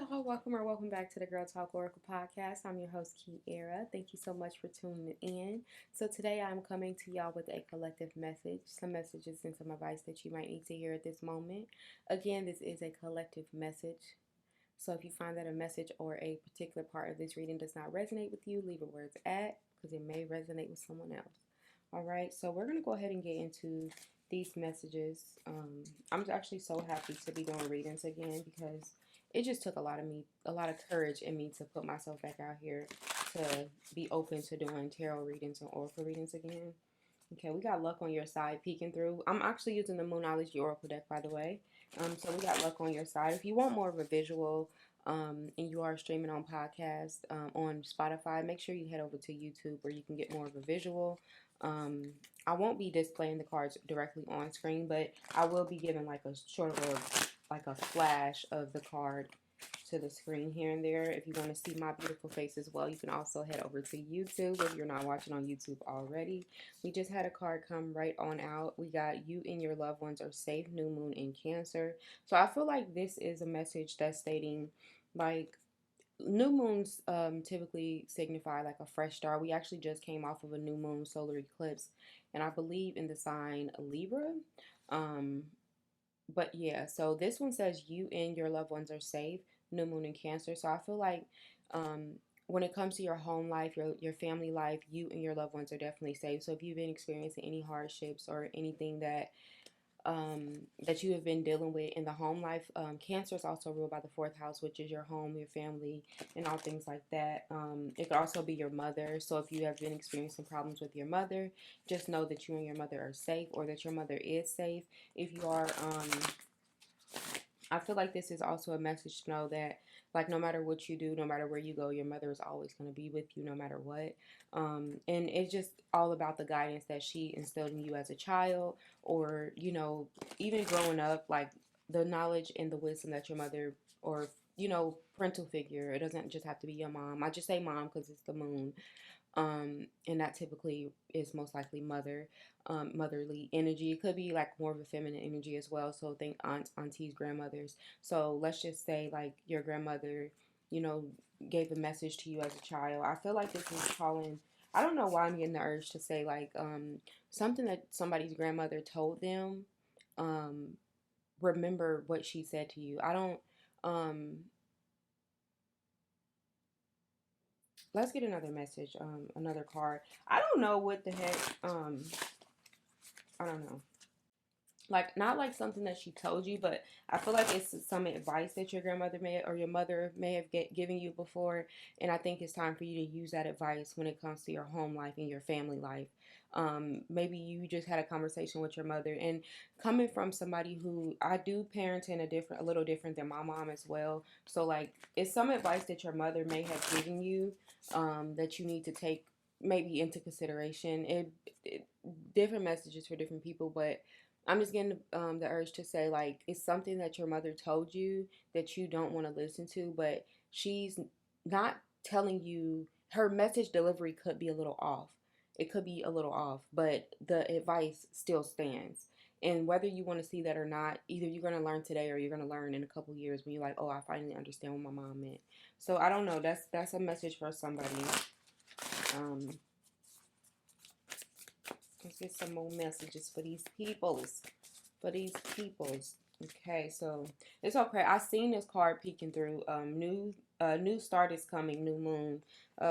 y'all. Welcome back to the Girl Talk Oracle podcast. I'm your host, Kiera. Thank you so much for tuning in. So, today I'm coming to y'all with a collective message, some messages and some advice that you might need to hear at this moment. Again, this is a collective message. So, if you find that a message or a particular part of this reading does not resonate with you, leave it where it's at because it may resonate with someone else. All right, so we're going to go ahead and get into these messages. I'm actually so happy to be doing readings again because it just took a lot of courage in me to put myself back out here to be open to doing tarot readings and oracle readings again. Okay, we got luck on your side peeking through. I'm actually using the Moonology Oracle deck, by the way. So we got luck on your side. If you want more of a visual, and you are streaming on podcast on Spotify, make sure you head over to YouTube where you can get more of a visual. I won't be displaying the cards directly on screen, but I will be giving like a sort of like a flash of the card to the screen here and there. If you want to see my beautiful face as well, you can also head over to YouTube if you're not watching on YouTube already. We just had a card come right on out. We got you and your loved ones are safe, new moon in Cancer. So I feel like this is a message that's stating like new moons typically signify like a fresh start. We actually just came off of a new moon solar eclipse, and I believe in the sign Libra. Um, but yeah, so this one says you and your loved ones are safe, new moon in Cancer. So I feel like um, when it comes to your home life, your family life, you and your loved ones are definitely safe. So if you've been experiencing any hardships or anything that you have been dealing with in the home life. Cancer is also ruled by the fourth house, which is your home, your family, and all things like that. It could also be your mother. So if you have been experiencing problems with your mother, just know that you and your mother are safe, or that your mother is safe. If you are, I feel like this is also a message to know that, like, no matter what you do, no matter where you go, your mother is always going to be with you no matter what. And it's just all about the guidance that she instilled in you as a child, or, even growing up, like the knowledge and the wisdom that your mother or, parental figure, it doesn't just have to be your mom. I just say mom because it's the moon. And that typically is most likely motherly energy. It could be like more of a feminine energy as well. So think aunts, aunties, grandmothers. So let's just say like your grandmother, you know, gave a message to you as a child. I feel like this is calling. I don't know why I'm getting the urge to say like something that somebody's grandmother told them. Um, remember what she said to you. I don't. Let's get another message. Another card. I don't know what the heck. I don't know. Like, not like something that she told you, but I feel like it's some advice that your grandmother may or your mother may have given you before, and I think it's time for you to use that advice when it comes to your home life and your family life. Maybe you just had a conversation with your mother, and coming from somebody who I do parent in a little different than my mom as well. So like, it's some advice that your mother may have given you that you need to take maybe into consideration. It different messages for different people, but I'm just getting the urge to say, like, it's something that your mother told you that you don't want to listen to, but she's not telling you. Her message delivery could be a little off. It could be a little off, but the advice still stands. And whether you want to see that or not, either you're going to learn today or you're going to learn in a couple years when you're like, oh, I finally understand what my mom meant. So I don't know. That's a message for somebody. Um, let's get some more messages for these peoples. Okay, so it's okay. I seen this card peeking through. New start is coming. New moon.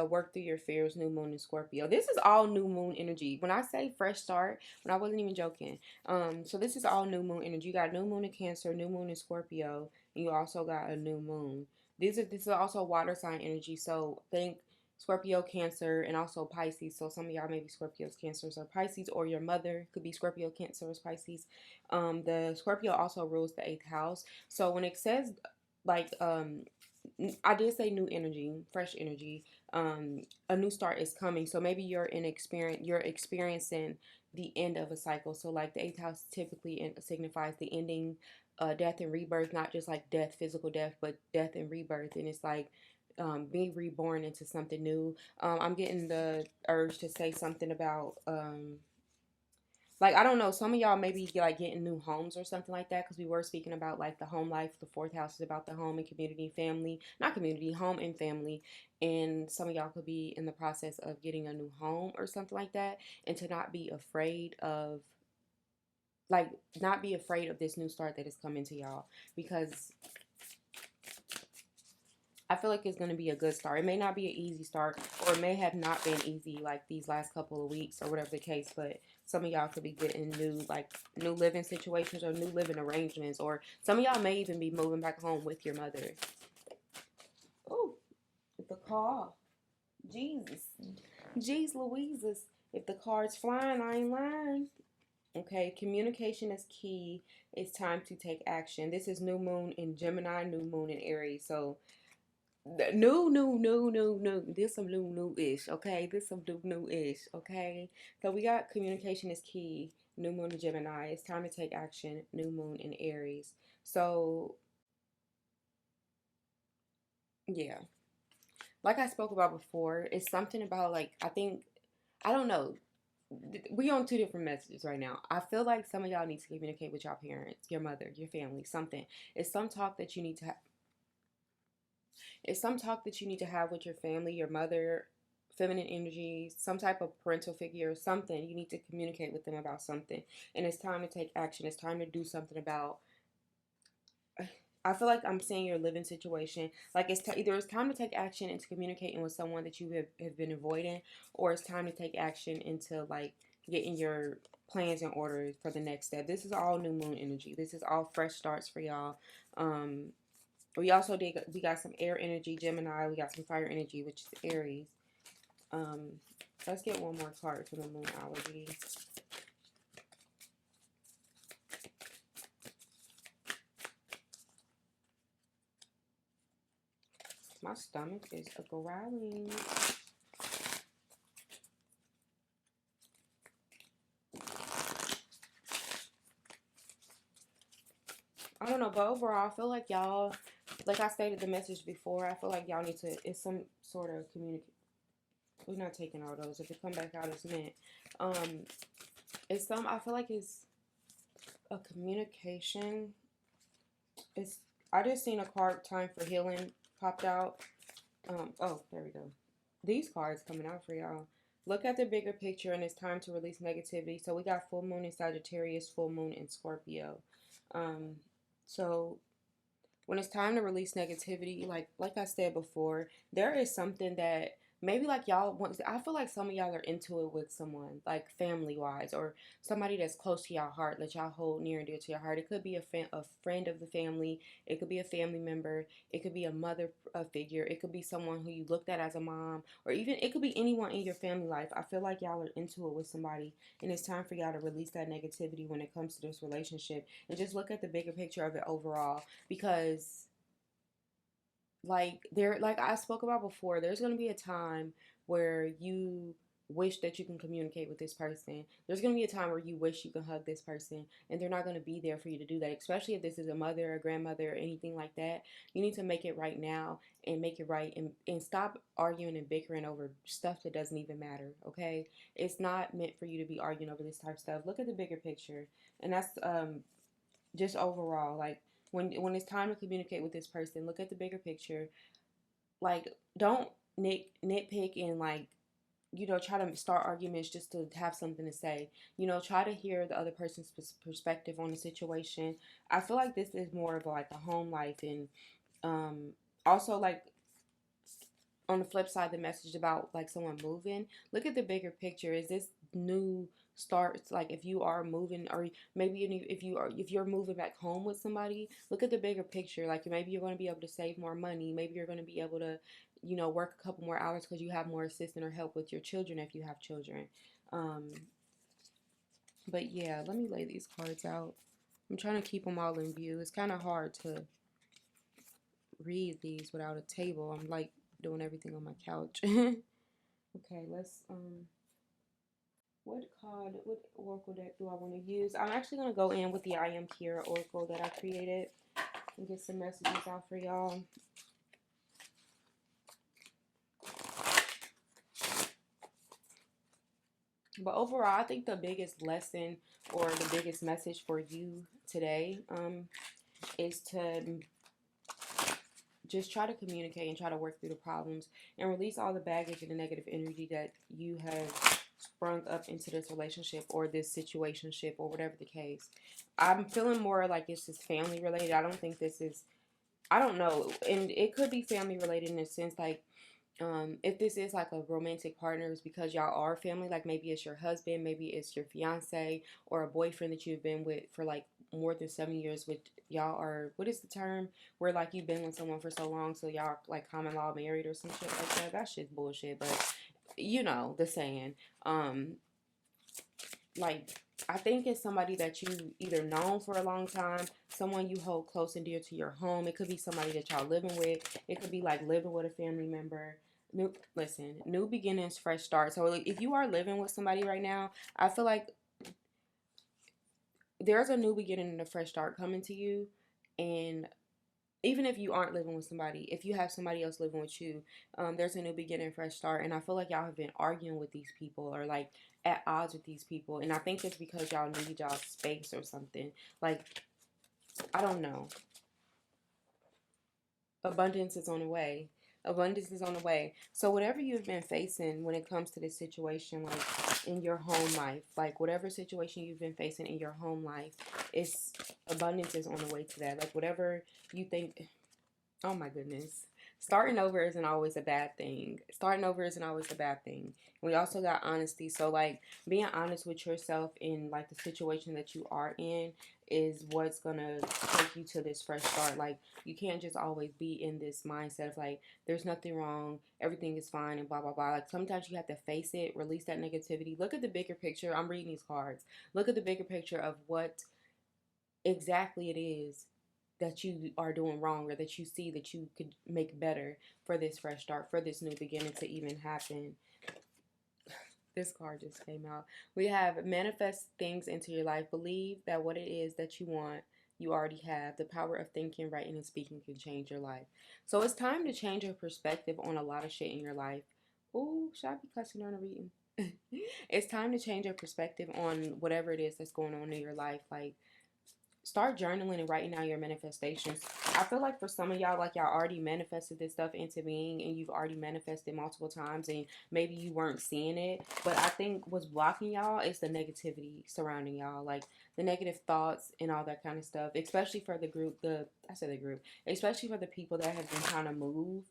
Work through your fears. New moon in Scorpio. This is all new moon energy. When I say fresh start, when I wasn't even joking. So this is all new moon energy. You got new moon in Cancer, new moon in Scorpio, and you also got a new moon. This is also water sign energy. So think Scorpio, Cancer, and also Pisces. So some of y'all may be Scorpios, Cancers, or Pisces, or your mother could be Scorpio, Cancer, or Pisces. The Scorpio also rules the eighth house. So when it says like I did say new energy, fresh energy. A new start is coming. So maybe you're experiencing the end of a cycle. So like the eighth house typically signifies the ending, death and rebirth, not just like death, physical death, but death and rebirth. And it's like being reborn into something new. I'm getting the urge to say something about like, I don't know, some of y'all may be like getting new homes or something like that, because we were speaking about like the home life. The fourth house is about the home and community, family, not community, home and family. And some of y'all could be in the process of getting a new home or something like that, and to not be afraid of, like, not be afraid of this new start that is coming to y'all, because I feel like it's going to be a good start. It may not be an easy start, or it may have not been easy like these last couple of weeks or whatever the case, but some of y'all could be getting new living situations or new living arrangements, or some of y'all may even be moving back home with your mother. Oh, the car. Jesus. Jeez Louises. If the card's flying, I ain't lying. Okay, communication is key. It's time to take action. This is new moon in Gemini, new moon in Aries. So no. This some new-ish, okay? This some new-ish, okay? So we got communication is key. New moon in Gemini. It's time to take action. New moon in Aries. So yeah, like I spoke about before, it's something about like I don't know. We on two different messages right now. I feel like some of y'all need to communicate with your parents, your mother, your family, something. It's some talk that you need to It's some talk that you need to have with your family, your mother, feminine energy, some type of parental figure, or something. You need to communicate with them about something. And it's time to take action. It's time to do something about. I feel like I'm seeing your living situation. Like either it's time to take action into communicating with someone that you have been avoiding, or it's time to take action into like getting your plans in order for the next step. This is all new moon energy. This is all fresh starts for y'all. We got some air energy, Gemini. We got some fire energy, which is Aries. Um, let's get one more card for the moonology. My stomach is a growling. I don't know, but overall, I feel like y'all, like I stated the message before, I feel like y'all need to, it's some sort of communicate. We're not taking all those. If it come back out, it's meant. I feel like it's a communication. I just seen a card, time for healing, popped out. Oh, there we go. These cards coming out for y'all. Look at the bigger picture, and it's time to release negativity. So we got full moon in Sagittarius, full moon in Scorpio. So when it's time to release negativity, like I said before, there is something that maybe like y'all want. I feel like some of y'all are into it with someone, like family wise, or somebody that's close to your heart, that y'all hold near and dear to your heart. It could be a friend of the family. It could be a family member. It could be a mother figure. It could be someone who you looked at as a mom, or even it could be anyone in your family life. I feel like y'all are into it with somebody, and it's time for y'all to release that negativity when it comes to this relationship, and just look at the bigger picture of it overall, because like I spoke about before, there's going to be a time where you wish that you can communicate with this person. There's going to be a time where you wish you can hug this person, and they're not going to be there for you to do that, especially if this is a mother, a grandmother, or anything like that. You need to make it right now, and make it right, and stop arguing and bickering over stuff that doesn't even matter, okay? It's not meant for you to be arguing over this type of stuff. Look at the bigger picture, and that's just overall, like, when it's time to communicate with this person, look at the bigger picture. Like, don't nitpick and, like, try to start arguments just to have something to say. Try to hear the other person's perspective on the situation. I feel like this is more of like a home life, and also, like, on the flip side, the message about like someone moving, look at the bigger picture. Is this new starts, like, if you are moving, or maybe if you're moving back home with somebody, look at the bigger picture. Like, maybe you're going to be able to save more money. Maybe you're going to be able to work a couple more hours because you have more assistance or help with your children if you have children. But yeah, let me lay these cards out. I'm trying to keep them all in view. It's kind of hard to read these without a table. I'm like doing everything on my couch. Okay, let's what oracle deck do I want to use? I'm actually going to go in with the I Am Kiera oracle that I created and get some messages out for y'all. But overall, I think the biggest lesson or the biggest message for you today is to just try to communicate and try to work through the problems and release all the baggage and the negative energy that you have sprung up into this relationship or this situationship or whatever the case. I'm feeling more like it's just family related. I don't think this is, I don't know. And it could be family related in a sense like, if this is like a romantic partner, it's because y'all are family. Like maybe it's your husband, maybe it's your fiance or a boyfriend that you've been with for like more than 7 years. With y'all are, what is the term? Where like you've been with someone for so long, so y'all are like common law married or some shit like that. That shit's bullshit. But you know the saying. Like I think it's somebody that you either known for a long time, someone you hold close and dear to your home. It could be somebody that y'all living with. It could be like living with a family member. New beginnings, fresh start. So like, if you are living with somebody right now, I feel like there's a new beginning and a fresh start coming to you. And even if you aren't living with somebody, if you have somebody else living with you, there's a new beginning, fresh start. And I feel like y'all have been arguing with these people or like at odds with these people. And I think it's because y'all need y'all space or something. Like, I don't know. Abundance is on the way. Abundance is on the way. So whatever you've been facing when it comes to this situation, like in your home life, like whatever situation you've been facing in your home life, it's abundance is on the way to that. Like whatever you think. Oh my goodness. Starting over isn't always a bad thing. Starting over isn't always a bad thing. We also got honesty. So like being honest with yourself in like the situation that you are in is what's gonna take you to this fresh start. Like you can't just always be in this mindset of like there's nothing wrong, everything is fine and blah blah blah. Like sometimes you have to face it, release that negativity. Look at the bigger picture. I'm reading these cards. Look at the bigger picture of what exactly it is that you are doing wrong or that you see that you could make better for this fresh start, for this new beginning to even happen. This card just came out. We have manifest things into your life. Believe that what it is that you want, you already have. The power of thinking, writing, and speaking can change your life. So it's time to change your perspective on a lot of shit in your life. Ooh, should I be cussing on a reading? It's time to change your perspective on whatever it is that's going on in your life. Like, start journaling and writing down your manifestations. I feel like for some of y'all, like y'all already manifested this stuff into being and you've already manifested multiple times and maybe you weren't seeing it. But I think what's blocking y'all is the negativity surrounding y'all, like the negative thoughts and all that kind of stuff, especially for the group, especially for the people that have been trying to move.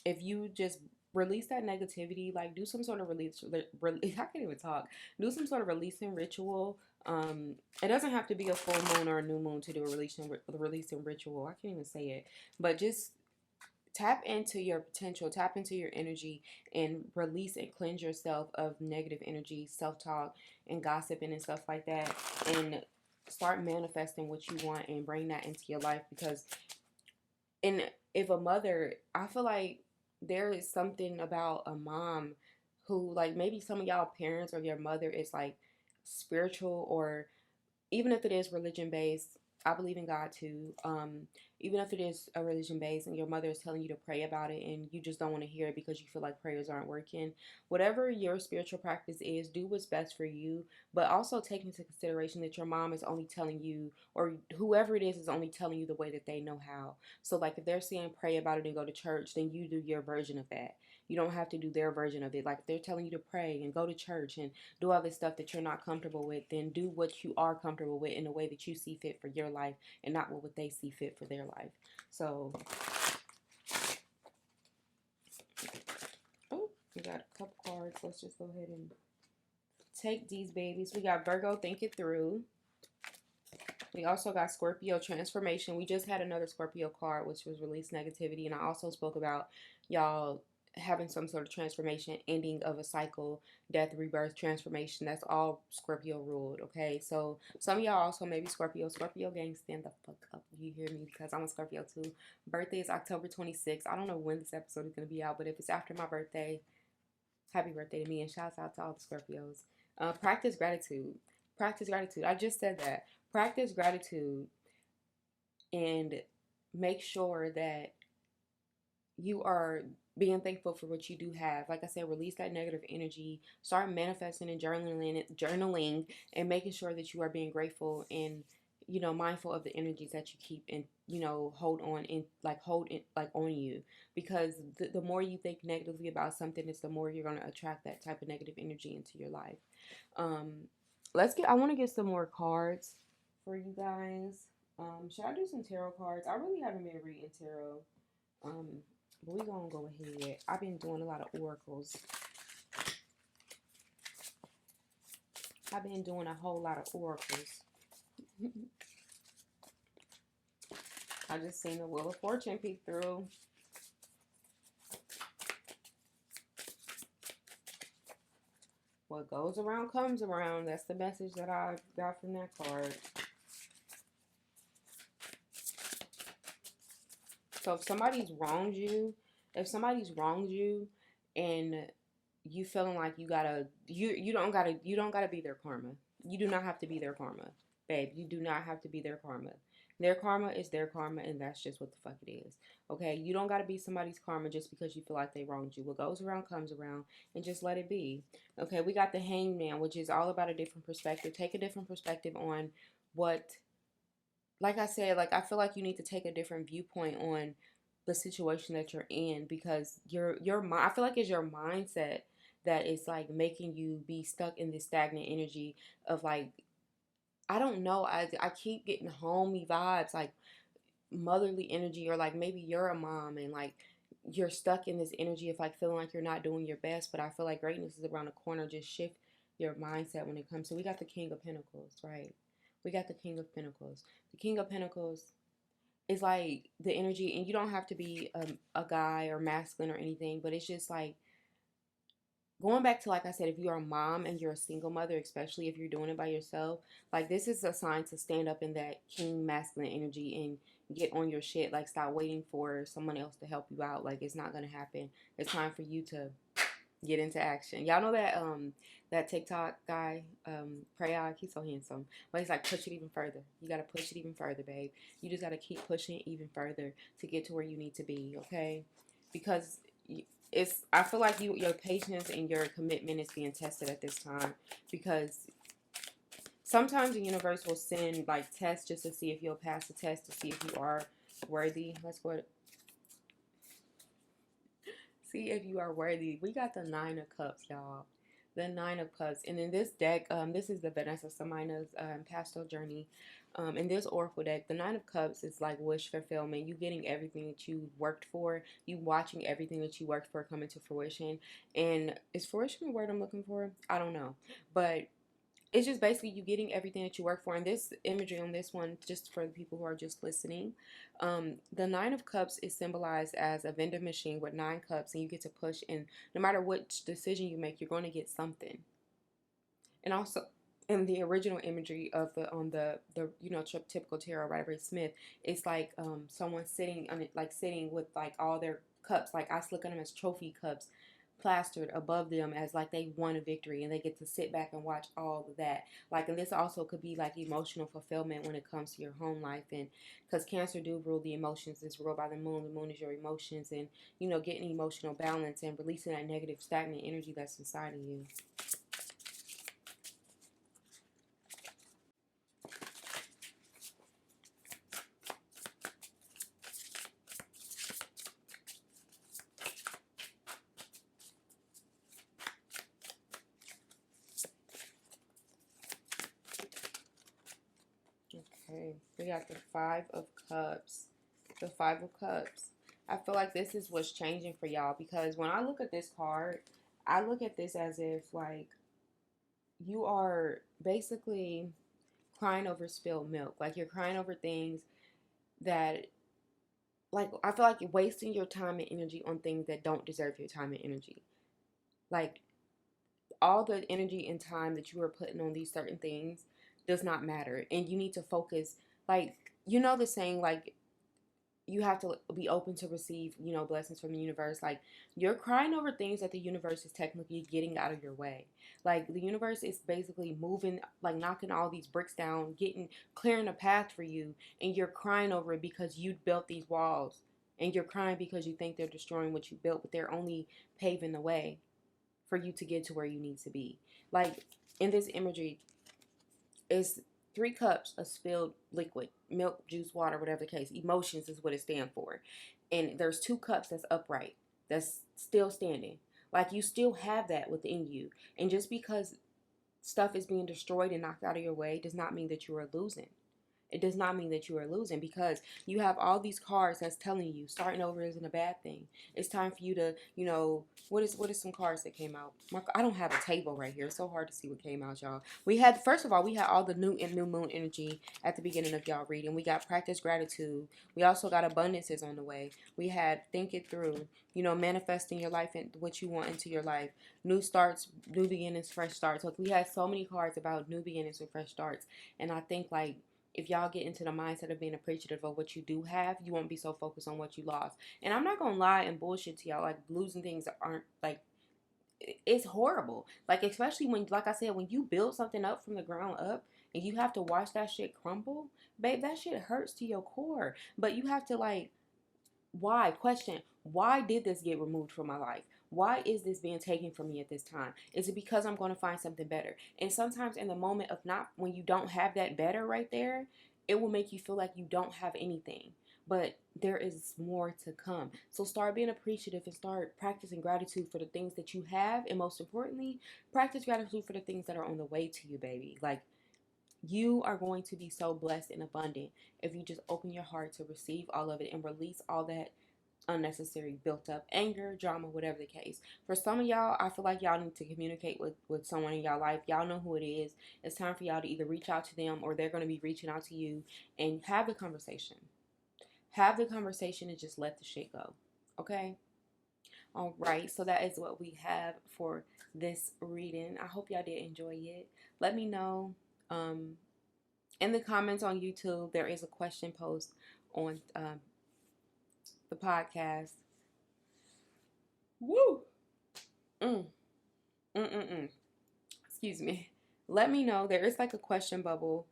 If you just release that negativity, like do some sort of I can't even talk. Do some sort of releasing ritual. It doesn't have to be a full moon or a new moon to do a releasing ritual. I can't even say it, but just tap into your potential, tap into your energy, and release and cleanse yourself of negative energy, self-talk, and gossiping and stuff like that, and start manifesting what you want and bring that into your life. Because, and if a mother, I feel like there is something about a mom who, like, maybe some of y'all parents or your mother is like spiritual, or even if it is religion based. I believe in God too. Even if it is a religion based and your mother is telling you to pray about it and you just don't want to hear it because you feel like prayers aren't working, whatever your spiritual practice is, do what's best for you. But also take into consideration that your mom is only telling you, or whoever it is only telling you the way that they know how. So like if they're saying pray about it and go to church, then you do your version of that. You don't have to do their version of it. Like if they're telling you to pray and go to church and do all this stuff that you're not comfortable with, then do what you are comfortable with in a way that you see fit for your life and not what they see fit for their life. So, oh, we got a couple cards. Let's just go ahead and take these babies. We got Virgo, think it through. We also got Scorpio, transformation. We just had another Scorpio card, which was release negativity. And I also spoke about y'all having some sort of transformation, ending of a cycle, death, rebirth, transformation. That's all Scorpio ruled, okay? So some of y'all also maybe Scorpio. Scorpio gang, stand the fuck up. You hear me? Because I'm a Scorpio too. Birthday is October 26th. I don't know when this episode is going to be out, but if it's after my birthday, happy birthday to me, and shouts out to all the Scorpios. Practice gratitude. Practice gratitude. I just said that. Practice gratitude and make sure that you are being thankful for what you do have. Like I said, release that negative energy. Start manifesting and journaling, and making sure that you are being grateful and mindful of the energies that you keep and hold in like on you, because the more you think negatively about something, it's the more you're going to attract that type of negative energy into your life. Um, I want to get some more cards for you guys. Should I do some tarot cards? I really haven't been reading tarot. Um, but we're gonna go ahead. I've been doing a lot of oracles. I've been doing a whole lot of oracles. I just seen the Wheel of Fortune peek through. What goes around comes around. That's the message that I got from that card. So if somebody's wronged you, and you feeling like you don't gotta be their karma. You do not have to be their karma, babe. You do not have to be their karma. Their karma is their karma, and that's just what the fuck it is. Okay, you don't gotta be somebody's karma just because you feel like they wronged you. What goes around comes around, and just let it be. Okay, we got the Hangman, which is all about a different perspective. Take a different perspective on what, like I said, like I feel like you need to take a different viewpoint on the situation that you're in, because your mind, I feel like it's your mindset that is like making you be stuck in this stagnant energy of like, I don't know, I keep getting homey vibes, like motherly energy, or like maybe you're a mom and like you're stuck in this energy of like feeling like you're not doing your best, but I feel like greatness is around the corner. Just shift your mindset when it comes. So we got the King of Pentacles, right? We got the King of Pentacles. The King of Pentacles is like the energy, and you don't have to be a guy or masculine or anything, but it's just like going back to, like I said, if you're a mom and you're a single mother, especially if you're doing it by yourself, like this is a sign to stand up in that king masculine energy and get on your shit. Like stop waiting for someone else to help you out. Like it's not gonna happen. It's time for you to get into action. Y'all know that TikTok guy, Prayak, he's so handsome. But he's like, push it even further. You gotta push it even further, babe. You just gotta keep pushing it even further to get to where you need to be, okay? Because it's, I feel like your patience and your commitment is being tested at this time, because sometimes the universe will send like tests just to see if you'll pass the test, to see if you are worthy. Let's go. See if you are worthy. We got the Nine of Cups, y'all. The Nine of Cups. And in this deck, this is the Vanessa Samina's Pastel Journey. In this Oracle deck, the Nine of Cups is like wish fulfillment. You getting everything that you worked for. You watching everything that you worked for come into fruition. And is fruition the word I'm looking for? I don't know. But it's just basically you getting everything that you work for. And this imagery on this one, just for the people who are just listening, the Nine of Cups is symbolized as a vending machine with 9 cups, and you get to push, and no matter which decision you make, you're going to get something. And also, in the original imagery of the typical tarot Rider Smith, it's like someone sitting on it, like sitting with like all their cups, like I look at them as trophy cups, plastered above them as like they won a victory, and they get to sit back and watch all of that. Like, and this also could be like emotional fulfillment when it comes to your home life, and because Cancer do rule the emotions, it's ruled by the moon is your emotions, and getting emotional balance and releasing that negative stagnant energy that's inside of you. Okay, we got the Five of Cups. The Five of Cups. I feel like this is what's changing for y'all, because when I look at this card, I look at this as if like you are basically crying over spilled milk. Like you're crying over things that, like, I feel like you're wasting your time and energy on things that don't deserve your time and energy. Like all the energy and time that you are putting on these certain things does not matter, and you need to focus. Like, the saying, like, you have to be open to receive, blessings from the universe. Like, you're crying over things that the universe is technically getting out of your way. Like, the universe is basically moving, like knocking all these bricks down, clearing a path for you, and you're crying over it because you built these walls. And you're crying because you think they're destroying what you built, but they're only paving the way for you to get to where you need to be. Like in this imagery, is 3 cups of spilled liquid, milk, juice, water, whatever the case. Emotions is what it stands for. And there's 2 cups that's upright, that's still standing. Like you still have that within you. And just because stuff is being destroyed and knocked out of your way does not mean that you are losing. It does not mean that you are losing, because you have all these cards that's telling you starting over isn't a bad thing. It's time for you to, what is some cards that came out? I don't have a table right here. It's so hard to see what came out, y'all. First of all, we had all the new and new moon energy at the beginning of y'all reading. We got practice gratitude. We also got abundances on the way. We had think it through, manifesting your life and what you want into your life. New starts, new beginnings, fresh starts. Like we had so many cards about new beginnings and fresh starts. And I think like, if y'all get into the mindset of being appreciative of what you do have, you won't be so focused on what you lost. And I'm not gonna lie and bullshit to y'all. Like losing things aren't like, it's horrible. Like especially when, like I said, when you build something up from the ground up and you have to watch that shit crumble, babe, that shit hurts to your core. But you have to like, why? Question, why did this get removed from my life? Why is this being taken from me at this time? Is it because I'm going to find something better? And sometimes in the moment of not, when you don't have that better right there, it will make you feel like you don't have anything. But there is more to come. So start being appreciative and start practicing gratitude for the things that you have. And most importantly, practice gratitude for the things that are on the way to you, baby. Like, you are going to be so blessed and abundant if you just open your heart to receive all of it and release all that unnecessary built up anger, drama, whatever the case. For some of y'all, I feel like y'all need to communicate with someone in y'all life. Y'all know who it is. It's time for y'all to either reach out to them or they're going to be reaching out to you, and have the conversation. Have the conversation and just let the shit go. Okay? All right. So that is what we have for this reading. I hope y'all did enjoy it. Let me know. In the comments on YouTube, there is a question post on the podcast. Woo! Mm. Mm-mm-mm. Excuse me. Let me know. There is like a question bubble.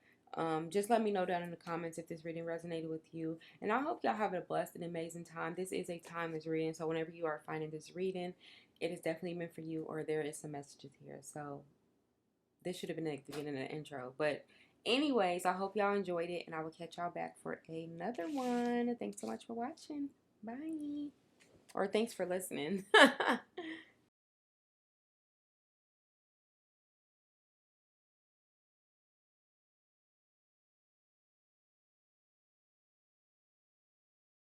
Just let me know down in the comments if this reading resonated with you. And I hope y'all have a blessed and amazing time. This is a timeless reading. So whenever you are finding this reading, it is definitely meant for you, or there is some messages here. So this should have been at the beginning of the intro. But anyways, I hope y'all enjoyed it, and I will catch y'all back for another one. Thanks so much for watching. Bye. Or thanks for listening.